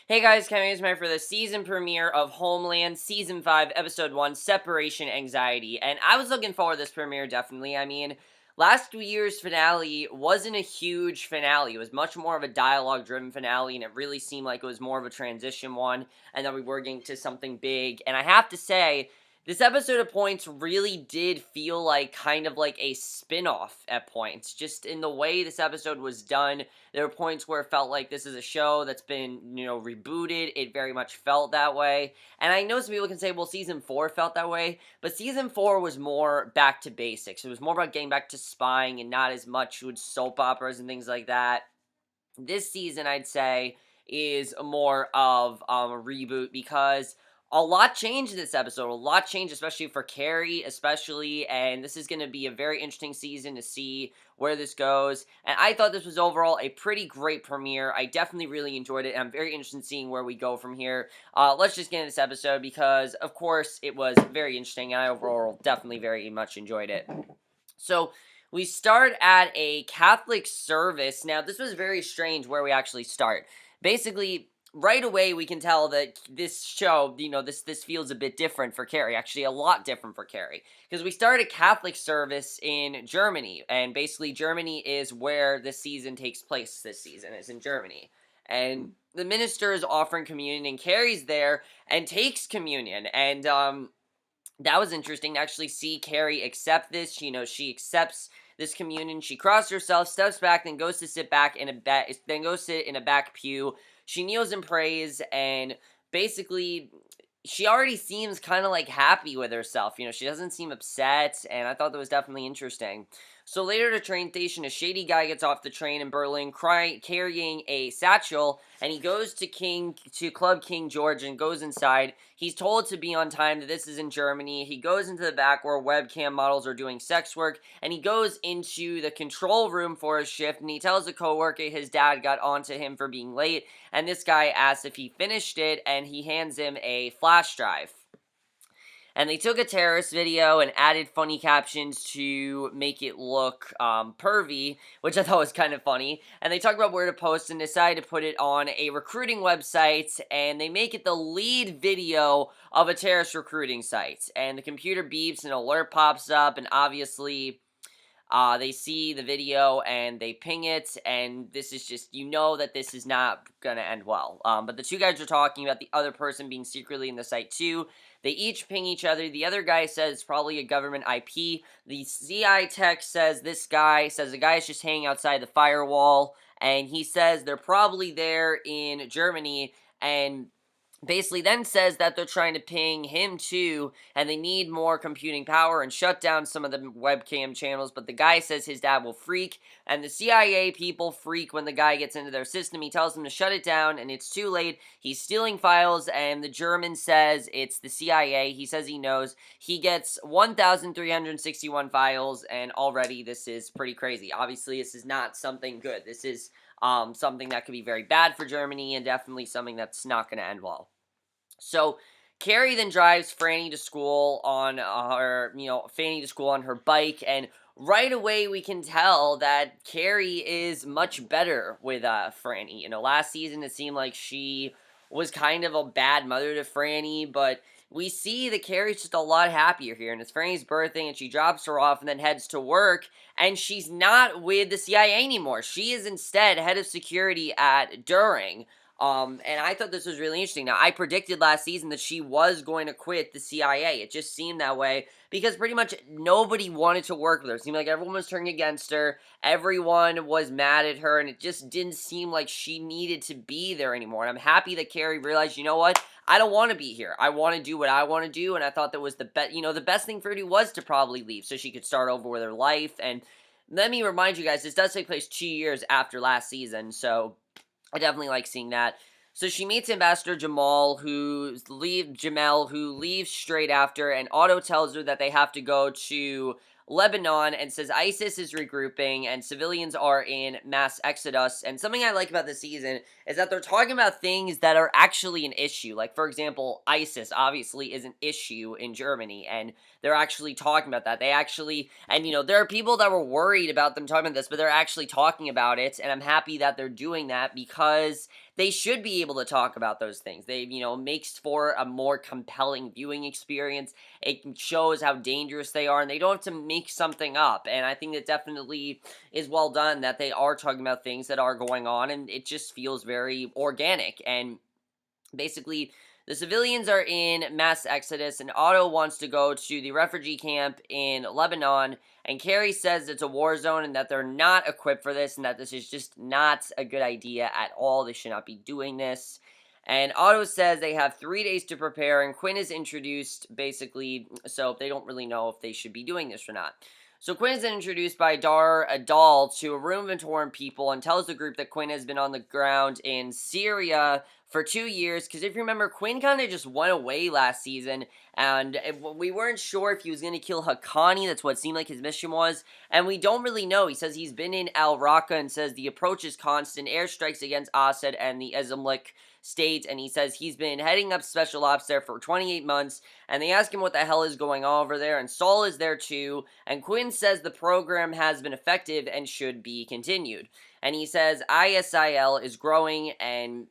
Hey guys, Carrie is for the season premiere of Homeland Season 5, Episode 1, Seperation Anxiety. And I was looking forward to this premiere, definitely. I mean, last year's finale wasn't a huge finale. It was much more of a dialogue-driven finale, and it really seemed like it was more of a transition one, and that we were getting to something big. And I have to say, this episode of points really did feel like kind of like a spin-off at points. Just in the way this episode was done, there were points where it felt like this is a show that's been, rebooted. It very much felt that way. And I know some people can say, well, season 4 felt that way, but season 4 was more back to basics. It was more about getting back to spying and not as much with soap operas and things like that. This season, I'd say, is more of a reboot because a lot changed in this episode. A lot changed, especially for Carrie, especially, and this is going to be a very interesting season to see where this goes. And I thought this was overall a pretty great premiere. I definitely really enjoyed it, and I'm very interested in seeing where we go from here. Let's just get into this episode because, of course, it was very interesting, and I overall definitely very much enjoyed it. So, we start at a Catholic service. Now, this was very strange where we actually start. Basically, right away we can tell that this show, this feels a bit different for Carrie. Actually, a lot different for Carrie. Because we start a Catholic service in Germany. And basically, Germany is where this season takes place this season, is in Germany. And the minister is offering communion, and Carrie's there and takes communion. And, that was interesting to actually see Carrie accept this. She accepts this communion. She crosses herself, steps back, then goes to sit back in then goes sit in a back pew. She kneels and prays, and basically, she already seems kind of like happy with herself. She doesn't seem upset, and I thought that was definitely interesting. So later at a train station, a shady guy gets off the train in Berlin, carrying a satchel, and he goes to Club King George and goes inside. He's told to be on time, that this is in Germany. He goes into the back where webcam models are doing sex work, and he goes into the control room for his shift, and he tells a coworker his dad got onto him for being late, and this guy asks if he finished it, and he hands him a flash drive. And they took a terrorist video and added funny captions to make it look pervy, which I thought was kind of funny. And they talked about where to post and decided to put it on a recruiting website, and they make it the lead video of a terrorist recruiting site. And the computer beeps and an alert pops up, and obviously they see the video and they ping it, and this is just, that this is not gonna end well. But the two guys are talking about the other person being secretly in the site too. They each ping each other. The other guy says it's probably a government IP. The CI tech says the guy is just hanging outside the firewall, and he says they're probably there in Germany, and basically then says that they're trying to ping him too, and they need more computing power and shut down some of the webcam channels, but the guy says his dad will freak, and the CIA people freak when the guy gets into their system. He tells them to shut it down, and it's too late. He's stealing files, and the German says it's the CIA. He says he knows. He gets 1,361 files, and already this is pretty crazy. Obviously, this is not something good. This is something that could be very bad for Germany, and definitely something that's not going to end well. So Carrie then drives Franny to school on Fanny to school on her bike, and right away we can tell that Carrie is much better with Franny. Last season it seemed like she was kind of a bad mother to Franny, but we see that Carrie's just a lot happier here, and it's Franny's birthday, and she drops her off and then heads to work, and she's not with the CIA anymore. She is instead head of security at During. And I thought this was really interesting. Now, I predicted last season that she was going to quit the CIA. It just seemed that way because pretty much nobody wanted to work with her. It seemed like everyone was turning against her. Everyone was mad at her, and it just didn't seem like she needed to be there anymore. And I'm happy that Carrie realized, you know what? I don't want to be here. I want to do what I want to do, and I thought that was the best. The best thing for her to do was to probably leave so she could start over with her life. And let me remind you guys, this does take place 2 years after last season, so I definitely like seeing that. So she meets Ambassador who leaves straight after, and Otto tells her that they have to go to Lebanon and says ISIS is regrouping and civilians are in mass exodus. And something I like about this season is that they're talking about things that are actually an issue. Like, for example, ISIS obviously is an issue in Germany, and they're actually talking about that. There are people that were worried about them talking about this, but they're actually talking about it, and I'm happy that they're doing that because they should be able to talk about those things. They, makes for a more compelling viewing experience. It shows how dangerous they are, and they don't have to make something up. And I think that definitely is well done that they are talking about things that are going on, and it just feels very organic. And basically, the civilians are in mass exodus, and Otto wants to go to the refugee camp in Lebanon. And Carrie says it's a war zone and that they're not equipped for this, and that this is just not a good idea at all. They should not be doing this. And Otto says they have 3 days to prepare, and Quinn is introduced basically, so they don't really know if they should be doing this or not. So Quinn is then introduced by Dar Adal to a room of torn people and tells the group that Quinn has been on the ground in Syria for 2 years, because if you remember, Quinn kind of just went away last season, and we weren't sure if he was going to kill Haqqani. That's what it seemed like his mission was, and we don't really know. He says he's been in Al Raqqa and says the approach is constant, airstrikes against Assad and the Izamlik state, and he says he's been heading up special ops there for 28 months, and they ask him what the hell is going on over there, and Saul is there too, and Quinn says the program has been effective and should be continued, and he says ISIL is growing, and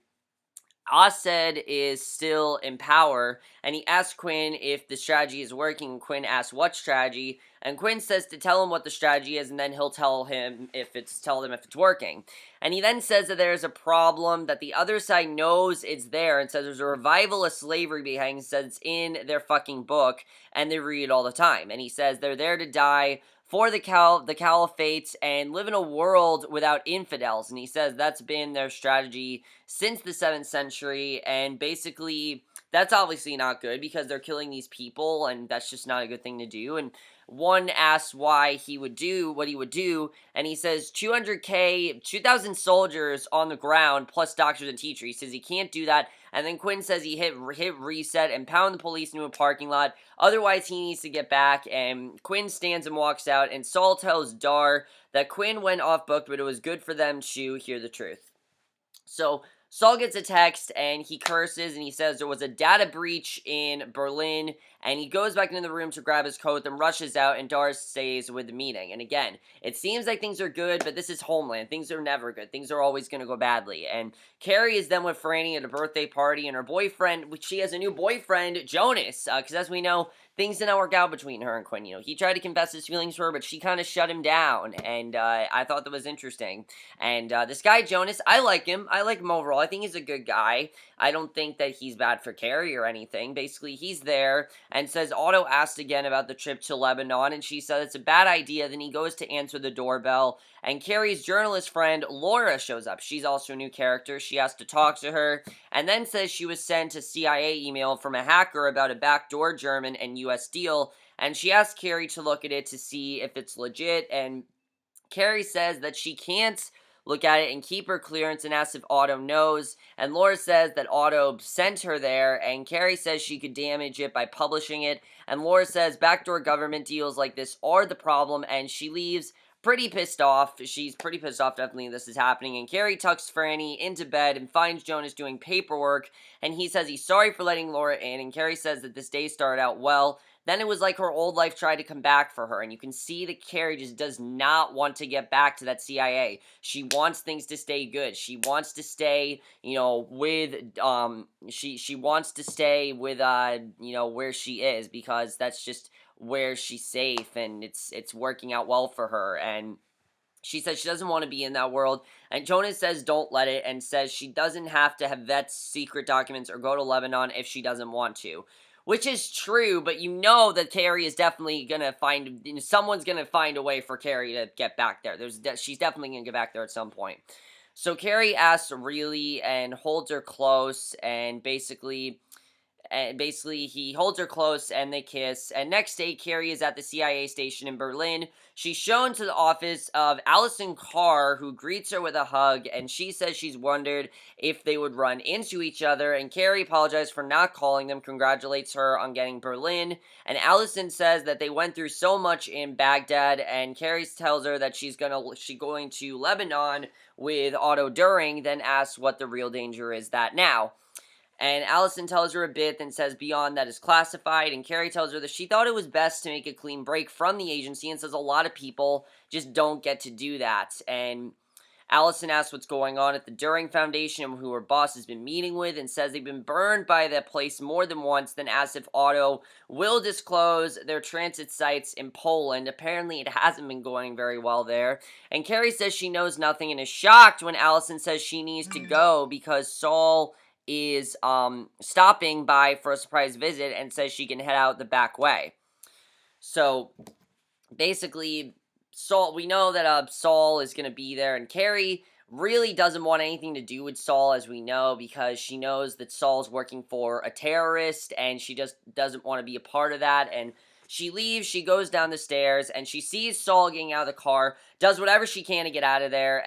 Assad is still in power, and he asks Quinn if the strategy is working. Quinn asks what strategy, and Quinn says to tell him what the strategy is, and then he'll tell them if it's working. And he then says that there's a problem that the other side knows it's there, and says there's a revival of slavery behind. He says it's in their fucking book, and they read it all the time. And he says they're there to die for the caliphate and live in a world without infidels. And he says that's been their strategy since the 7th century, and basically that's obviously not good because they're killing these people, and that's just not a good thing to do. And one asks why he would do what he would do, and he says 2,000 soldiers on the ground plus doctors and teachers. He says he can't do that, and then Quinn says he hit reset and pound the police into a parking lot, otherwise he needs to get back, and Quinn stands and walks out, and Saul tells Dar that Quinn went off book, but it was good for them to hear the truth. So Saul gets a text, and he curses, and he says there was a data breach in Berlin, and he goes back into the room to grab his coat, then rushes out, and Dar stays with the meeting. And again, it seems like things are good, but this is Homeland. Things are never good. Things are always going to go badly. And Carrie is then with Franny at a birthday party, and her boyfriend, she has a new boyfriend, Jonas, because as we know, things did not work out between her and Quinn. He tried to confess his feelings to her, but she kind of shut him down, and I thought that was interesting. And this guy, Jonas, I like him. I like him overall. I think he's a good guy. I don't think that he's bad for Carrie or anything. Basically, he's there and says Otto asked again about the trip to Lebanon, and she said it's a bad idea. Then he goes to answer the doorbell, and Carrie's journalist friend, Laura, shows up. She's also a new character. She has to talk to her, and then says she was sent a CIA email from a hacker about a backdoor German and U.S. deal, and she asked Carrie to look at it to see if it's legit, and Carrie says that she can't look at it and keep her clearance, and asks if Otto knows, and Laura says that Otto sent her there, and Carrie says she could damage it by publishing it, and Laura says backdoor government deals like this are the problem, and she leaves pretty pissed off. She's pretty pissed off, definitely, this is happening, and Carrie tucks Franny into bed and finds Jonas doing paperwork, and he says he's sorry for letting Laura in, and Carrie says that this day started out well. Then it was like her old life tried to come back for her, and you can see that Carrie just does not want to get back to that CIA. She wants things to stay good. She wants to stay, with, she wants to stay with, where she is, because that's just where she's safe, and it's working out well for her, and she says she doesn't want to be in that world, and Jonas says don't let it, and says she doesn't have to have vet secret documents or go to Lebanon if she doesn't want to. Which is true, but you know that Carrie is definitely going to someone's going to find a way for Carrie to get back there. She's definitely going to get back there at some point. So Carrie asks Really and holds her close, and basically he holds her close and they kiss. And next day, Carrie is at the CIA station in Berlin. She's shown to the office of Allison Carr, who greets her with a hug, and she says she's wondered if they would run into each other, and Carrie apologizes for not calling them, congratulates her on getting Berlin, and Allison says that they went through so much in Baghdad, and Carrie tells her that she's going to Lebanon with Otto During, then asks what the real danger is that now. And Allison tells her a bit, then says beyond that is classified, and Carrie tells her that she thought it was best to make a clean break from the agency, and says a lot of people just don't get to do that. And Allison asks what's going on at the During Foundation and who her boss has been meeting with, and says they've been burned by that place more than once, then asks if Otto will disclose their transit sites in Poland. Apparently it hasn't been going very well there. And Carrie says she knows nothing and is shocked when Allison says she needs to go because Saul is stopping by for a surprise visit and says she can head out the back way. So basically, we know that Saul is going to be there, and Carrie really doesn't want anything to do with Saul, as we know, because she knows that Saul's working for a terrorist, and she just doesn't want to be a part of that. And she leaves, she goes down the stairs, and she sees Saul getting out of the car, does whatever she can to get out of there,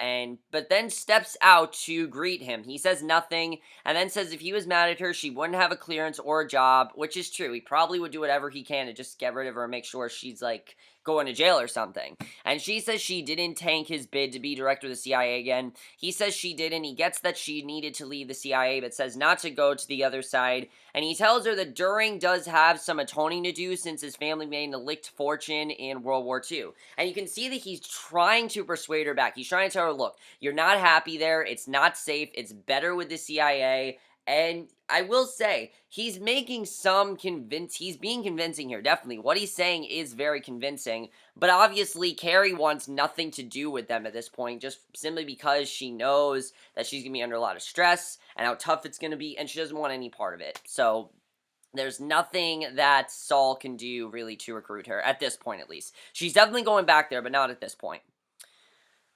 but then steps out to greet him. He says nothing, and then says if he was mad at her, she wouldn't have a clearance or a job, which is true. He probably would do whatever he can to just get rid of her and make sure she's, like, going to jail or something. And she says she didn't tank his bid to be director of the CIA again. He says she didn't. He gets that she needed to leave the CIA, but says not to go to the other side. And he tells her that During does have some atoning to do since his family made a licked fortune in World War II. And you can see that he's trying to persuade her back. He's trying to tell her, look, you're not happy there. It's not safe. It's better with the CIA. And I will say, he's being convincing here, definitely. What he's saying is very convincing, but obviously Carrie wants nothing to do with them at this point, just simply because she knows that she's going to be under a lot of stress, and how tough it's going to be, and she doesn't want any part of it. So, there's nothing that Saul can do, really, to recruit her, at this point at least. She's definitely going back there, but not at this point.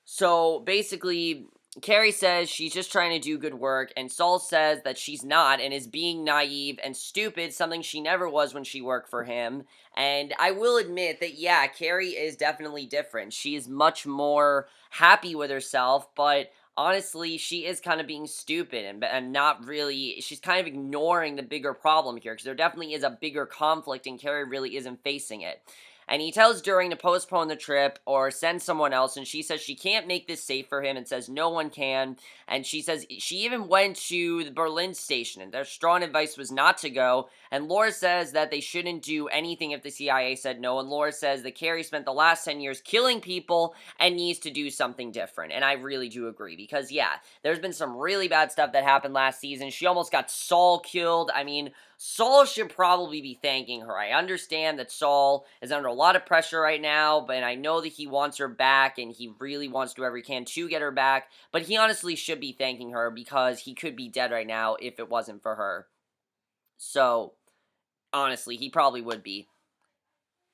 So, basically, Carrie says she's just trying to do good work, and Saul says that she's not and is being naive and stupid, something she never was when she worked for him. And I will admit that, yeah, Carrie is definitely different. She is much more happy with herself, but honestly, she is kind of being stupid and not really, she's kind of ignoring the bigger problem here, because there definitely is a bigger conflict, and Carrie really isn't facing it. And he tells During to postpone the trip or send someone else, and she says she can't make this safe for him and says no one can. And she says she even went to the Berlin station, and their strong advice was not to go. And Laura says that they shouldn't do anything if the CIA said no. And Laura says that Carrie spent the last 10 years killing people and needs to do something different. And I really do agree, because yeah, there's been some really bad stuff that happened last season. She almost got Saul killed. I mean, Saul should probably be thanking her. I understand that Saul is under a lot of pressure right now, but I know that he wants her back, and he really wants to do whatever he can to get her back, but he honestly should be thanking her, because he could be dead right now if it wasn't for her. So, honestly, he probably would be.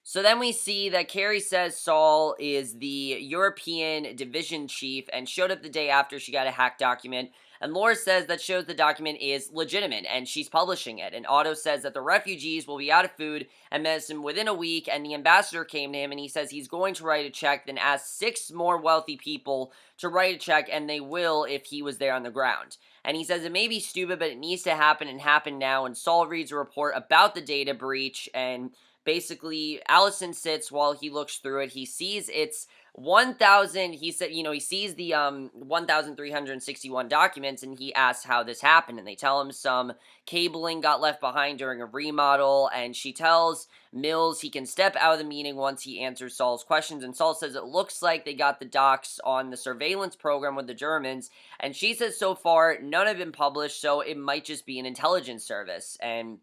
So then we see that Carrie says Saul is the European division chief and showed up the day after she got a hacked document. And Laura says that shows the document is legitimate and she's publishing it. And Otto says that the refugees will be out of food and medicine within a week. And the ambassador came to him and he says he's going to write a check, then ask 6 more wealthy people to write a check, and they will if he was there on the ground. And he says it may be stupid, but it needs to happen and happen now. And Saul reads a report about the data breach, and basically, Allison sits while he looks through it. He sees it's 1,000, he said, he sees the 1,361 documents, and he asks how this happened, and they tell him some cabling got left behind during a remodel, and she tells Mills he can step out of the meeting once he answers Saul's questions, and Saul says it looks like they got the docs on the surveillance program with the Germans, and she says so far none have been published, so it might just be an intelligence service. And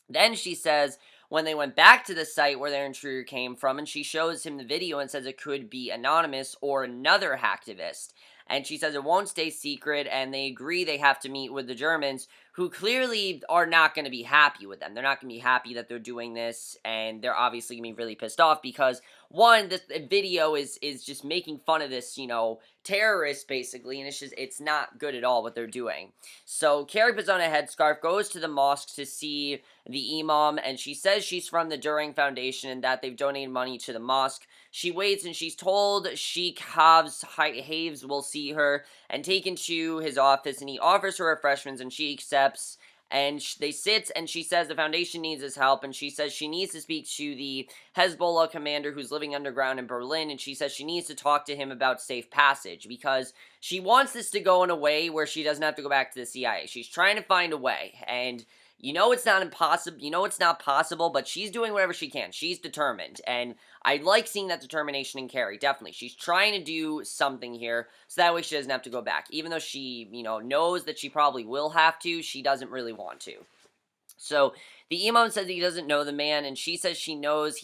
then she says when they went back to the site where their intruder came from, and she shows him the video and says it could be anonymous or another hacktivist. And she says it won't stay secret, and they agree they have to meet with the Germans, who clearly are not going to be happy with them. They're not going to be happy that they're doing this, and they're obviously going to be really pissed off because, one, this video is just making fun of this, terrorist, basically, and it's not good at all what they're doing. So Carrie puts on a headscarf, goes to the mosque to see the imam, and she says she's from the During Foundation and that they've donated money to the mosque. She waits, and she's told Sheikh Haves will see her and taken to his office, and he offers her refreshments, and she accepts. And they sit, and she says the Foundation needs his help, and she says she needs to speak to the Hezbollah commander who's living underground in Berlin, and she says she needs to talk to him about safe passage, because she wants this to go in a way where she doesn't have to go back to the CIA. She's trying to find a way, and You know it's not impossible. You know it's not possible, but she's doing whatever she can. She's determined, and I like seeing that determination in Carrie. Definitely, she's trying to do something here, so that way she doesn't have to go back. Even though she, knows that she probably will have to, she doesn't really want to. So the imam says he doesn't know the man, and she says he knows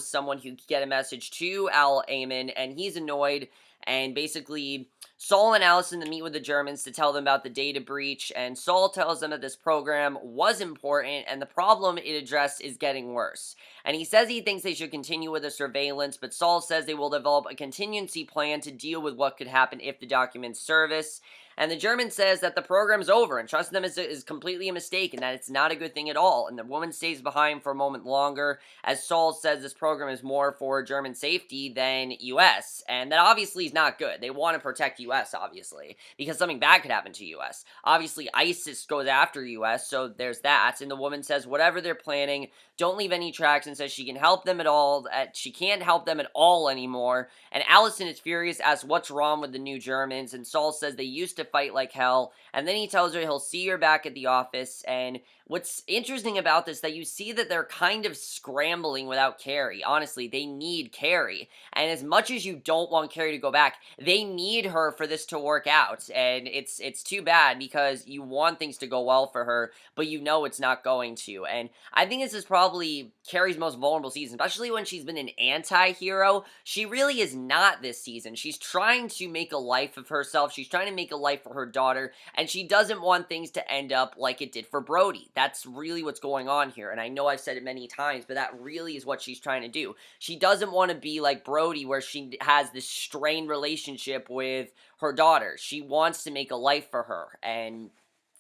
someone who could get a message to Al Amin, and he's annoyed. And basically, Saul and Allison to meet with the Germans to tell them about the data breach, and Saul tells them that this program was important, and the problem it addressed is getting worse. And he says he thinks they should continue with the surveillance, but Saul says they will develop a contingency plan to deal with what could happen if the documents surface. And the German says that the program's over, and trusting them is completely a mistake, and that it's not a good thing at all. And the woman stays behind for a moment longer, as Saul says this program is more for German safety than U.S., and that obviously is not good. They want to protect U.S., obviously, because something bad could happen to U.S. Obviously, ISIS goes after U.S., so there's that. And the woman says whatever they're planning, don't leave any tracks, and says she can help them at all. She can't help them at all anymore. And Allison is furious, asks what's wrong with the new Germans, and Saul says they used to fight like hell, and then he tells her he'll see her back at the office. And what's interesting about this, that you see that they're kind of scrambling without Carrie. Honestly, they need Carrie, and as much as you don't want Carrie to go back, they need her for this to work out, and it's too bad, because you want things to go well for her, but you know it's not going to. And I think this is probably Carrie's most vulnerable season, especially when she's been an anti-hero. She really is not this season. She's trying to make a life of herself. She's trying to make a life for her daughter, and she doesn't want things to end up like it did for Brody. That's really what's going on here, and I know I've said it many times, but that really is what she's trying to do. She doesn't want to be like Brody, where she has this strained relationship with her daughter. She wants to make a life for her, and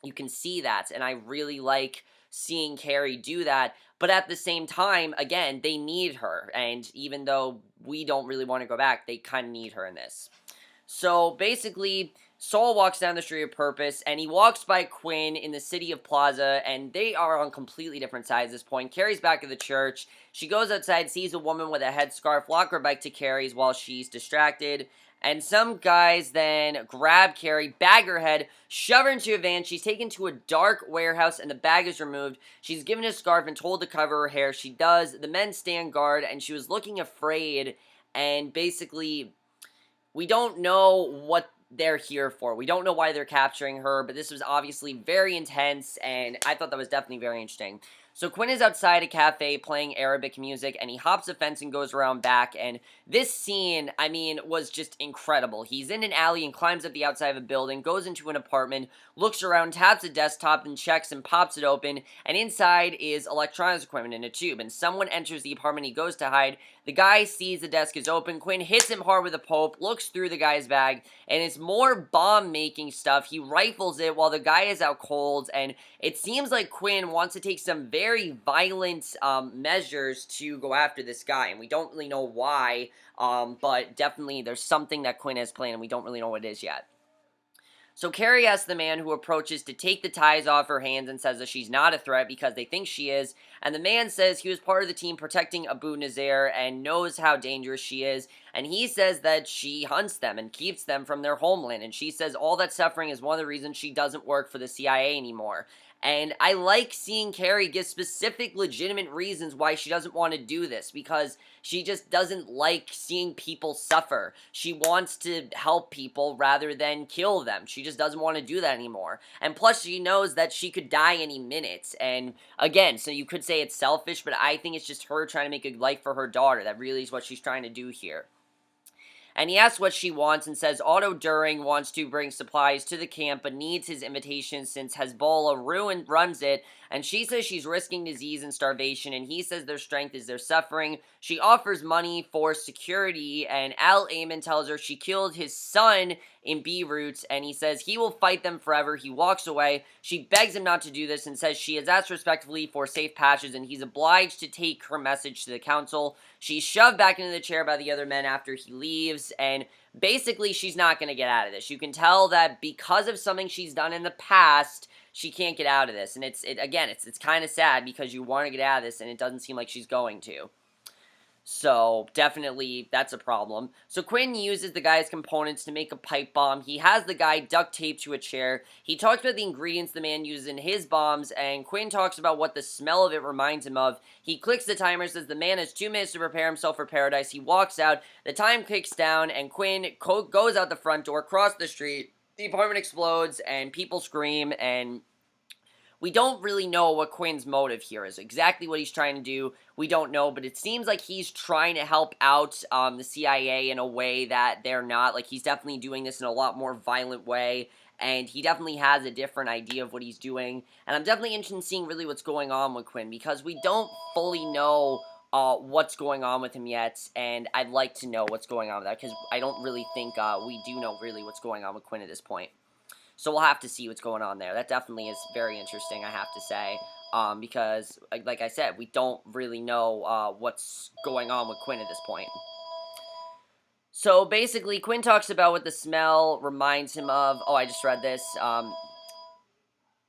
you can see that, and I really like seeing Carrie do that. But at the same time, again, they need her, and even though we don't really want to go back, they kind of need her in this. So basically, Saul walks down the street of Purpose, and he walks by Quinn in the city of Plaza, and they are on completely different sides at this point. Carrie's back at the church. She goes outside, sees a woman with a headscarf, lock her bike to Carrie's while she's distracted. And some guys then grab Carrie, bag her head, shove her into a van. She's taken to a dark warehouse, and the bag is removed. She's given a scarf and told to cover her hair. She does. The men stand guard, and she was looking afraid, and basically, we don't know what they're here for. We don't know why they're capturing her, but this was obviously very intense, and I thought that was definitely very interesting. So Quinn is outside a cafe playing Arabic music, and he hops a fence and goes around back, and this scene, I mean, was just incredible. He's in an alley and climbs up the outside of a building, goes into an apartment, looks around, taps a desktop, and checks and pops it open, and inside is electronics equipment in a tube, and someone enters the apartment. He goes to hide. The guy sees the desk is open. Quinn hits him hard with a pulp, looks through the guy's bag, and it's more bomb-making stuff. He rifles it while the guy is out cold, and it seems like Quinn wants to take some very violent measures to go after this guy, and we don't really know why, but definitely there's something that Quinn has planned, and we don't really know what it is yet. So Carrie asks the man who approaches to take the ties off her hands and says that she's not a threat because they think she is. And the man says he was part of the team protecting Abu Nazir and knows how dangerous she is. And he says that she hunts them and keeps them from their homeland. And she says all that suffering is one of the reasons she doesn't work for the CIA anymore. And I like seeing Carrie give specific, legitimate reasons why she doesn't want to do this, because she just doesn't like seeing people suffer. She wants to help people rather than kill them. She just doesn't want to do that anymore. And plus, she knows that she could die any minute. And again, so you could say it's selfish, but I think it's just her trying to make a life for her daughter. That really is what she's trying to do here. And he asks what she wants and says Otto During wants to bring supplies to the camp but needs his invitation since Hezbollah runs it, and she says she's risking disease and starvation, and he says their strength is their suffering. She offers money for security, and Al Ayman tells her she killed his son in Beirut, and he says he will fight them forever. He walks away. She begs him not to do this and says she has asked respectfully for safe passage, and he's obliged to take her message to the council. She's shoved back into the chair by the other men after he leaves, and basically she's not going to get out of this. You can tell that because of something she's done in the past, she can't get out of this, and it's kind of sad because you want to get out of this, and it doesn't seem like she's going to. So, definitely, that's a problem. So, Quinn uses the guy's components to make a pipe bomb. He has the guy duct taped to a chair. He talks about the ingredients the man uses in his bombs, and Quinn talks about what the smell of it reminds him of. He clicks the timer, says the man has 2 minutes to prepare himself for paradise. He walks out, the time kicks down, and Quinn goes out the front door, across the street. The apartment explodes, and people scream, and we don't really know what Quinn's motive here is. Exactly what he's trying to do, we don't know, but it seems like he's trying to help out the CIA in a way that they're not. Like, he's definitely doing this in a lot more violent way, and he definitely has a different idea of what he's doing. And I'm definitely interested in seeing really what's going on with Quinn, because we don't fully know what's going on with him yet, and I'd like to know what's going on with that, because I don't really think we do know really what's going on with Quinn at this point. So we'll have to see what's going on there. That definitely is very interesting, I have to say, because, like I said, we don't really know what's going on with Quinn at this point. So basically, Quinn talks about what the smell reminds him of. Oh, I just read this.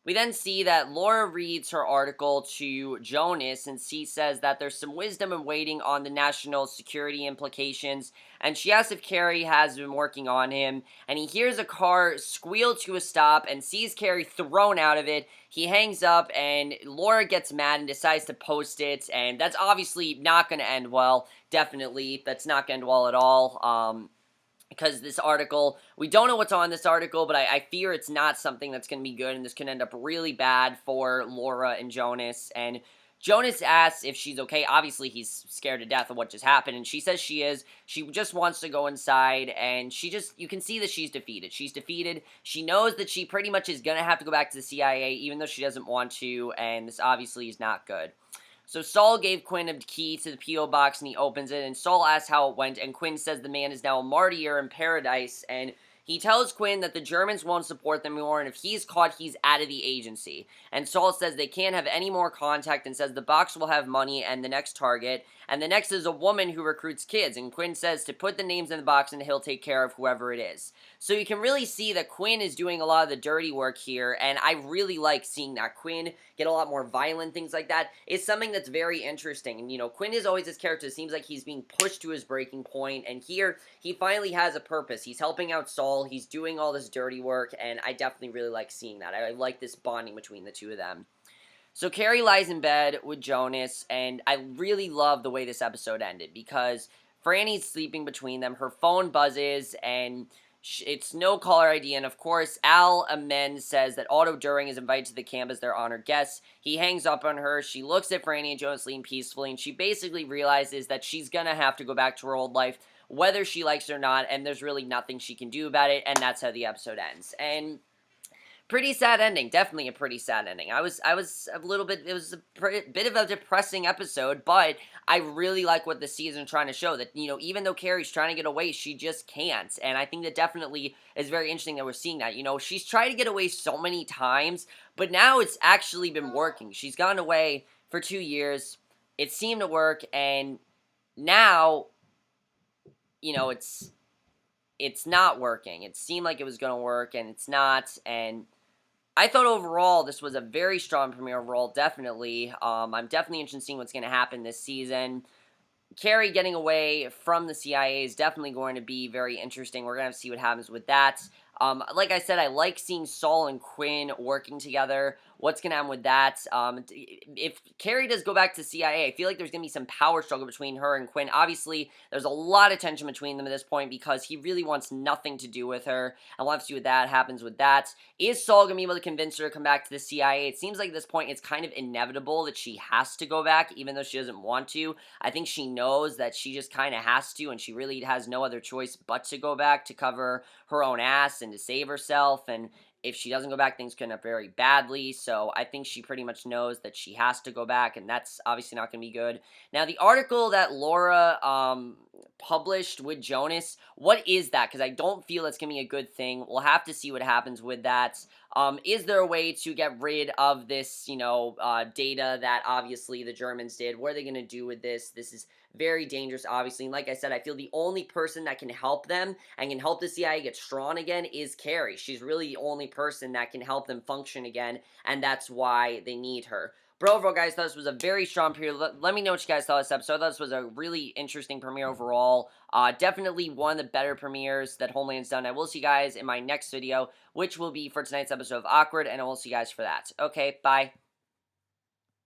We then see that Laura reads her article to Jonas, and she says that there's some wisdom in waiting on the national security implications, and she asks if Carrie has been working on him, and he hears a car squeal to a stop and sees Carrie thrown out of it. He hangs up, and Laura gets mad and decides to post it, and that's obviously not going to end well. Definitely, that's not going to end well at all. Because this article, we don't know what's on this article, but I fear it's not something that's going to be good, and this can end up really bad for Laura and Jonas. And Jonas asks if she's okay. Obviously, he's scared to death of what just happened, and she says she is. She just wants to go inside, and you can see that she's defeated. She's defeated. She knows that she pretty much is going to have to go back to the CIA, even though she doesn't want to, and this obviously is not good. So Saul gave Quinn a key to the P.O. box, and he opens it, and Saul asks how it went, and Quinn says the man is now a martyr in paradise, and he tells Quinn that the Germans won't support them anymore, and if he's caught, he's out of the agency. And Saul says they can't have any more contact, and says the box will have money and the next target, and the next is a woman who recruits kids, and Quinn says to put the names in the box, and he'll take care of whoever it is. So you can really see that Quinn is doing a lot of the dirty work here, and I really like seeing that. Quinn get a lot more violent, things like that. It's something that's very interesting. And, Quinn is always this character. It seems like he's being pushed to his breaking point, and here, he finally has a purpose. He's helping out Saul, he's doing all this dirty work, and I definitely really like seeing that. I like this bonding between the two of them. So Carrie lies in bed with Jonas, and I really love the way this episode ended, because Franny's sleeping between them, her phone buzzes, and it's no caller ID, and of course, Al Amend says that Otto During is invited to the camp as their honored guest. He hangs up on her, she looks at Franny and Jonas lean peacefully, and she basically realizes that she's gonna have to go back to her old life, whether she likes it or not, and there's really nothing she can do about it, and that's how the episode ends. And pretty sad ending. Definitely a pretty sad ending. I was a little bit, it was a bit of a depressing episode, but I really like what the season is trying to show, that, even though Carrie's trying to get away, she just can't. And I think that definitely is very interesting that we're seeing that. She's tried to get away so many times, but now it's actually been working. She's gone away for 2 years. It seemed to work, and now, it's not working. It seemed like it was going to work, and it's not, and I thought overall this was a very strong premiere overall, definitely. I'm definitely interested in seeing what's going to happen this season. Carrie getting away from the CIA is definitely going to be very interesting. We're going to have to see what happens with that. Like I said, I like seeing Saul and Quinn working together. What's going to happen with that? If Carrie does go back to CIA, I feel like there's going to be some power struggle between her and Quinn. Obviously, there's a lot of tension between them at this point because he really wants nothing to do with her. And we'll have to see what that happens with that. Is Saul going to be able to convince her to come back to the CIA? It seems like at this point it's kind of inevitable that she has to go back, even though she doesn't want to. I think she knows that she just kind of has to, and she really has no other choice but to go back to cover her own ass and to save herself. And if she doesn't go back, things could end up very badly. So I think she pretty much knows that she has to go back, and that's obviously not going to be good. Now, the article that Laura published with Jonas, what is that? Because I don't feel it's going to be a good thing. We'll have to see what happens with that. Is there a way to get rid of this, data that obviously the Germans did? What are they going to do with this? This is very dangerous, obviously. And like I said, I feel the only person that can help them and can help the CIA get strong again is Carrie. She's really the only person that can help them function again, and that's why they need her. But overall, guys, thought this was a very strong premiere. Let me know what you guys thought of this episode. I thought this was a really interesting premiere overall. Definitely one of the better premieres that Homeland's done. I will see you guys in my next video, which will be for tonight's episode of Awkward, and I will see you guys for that. Okay, bye.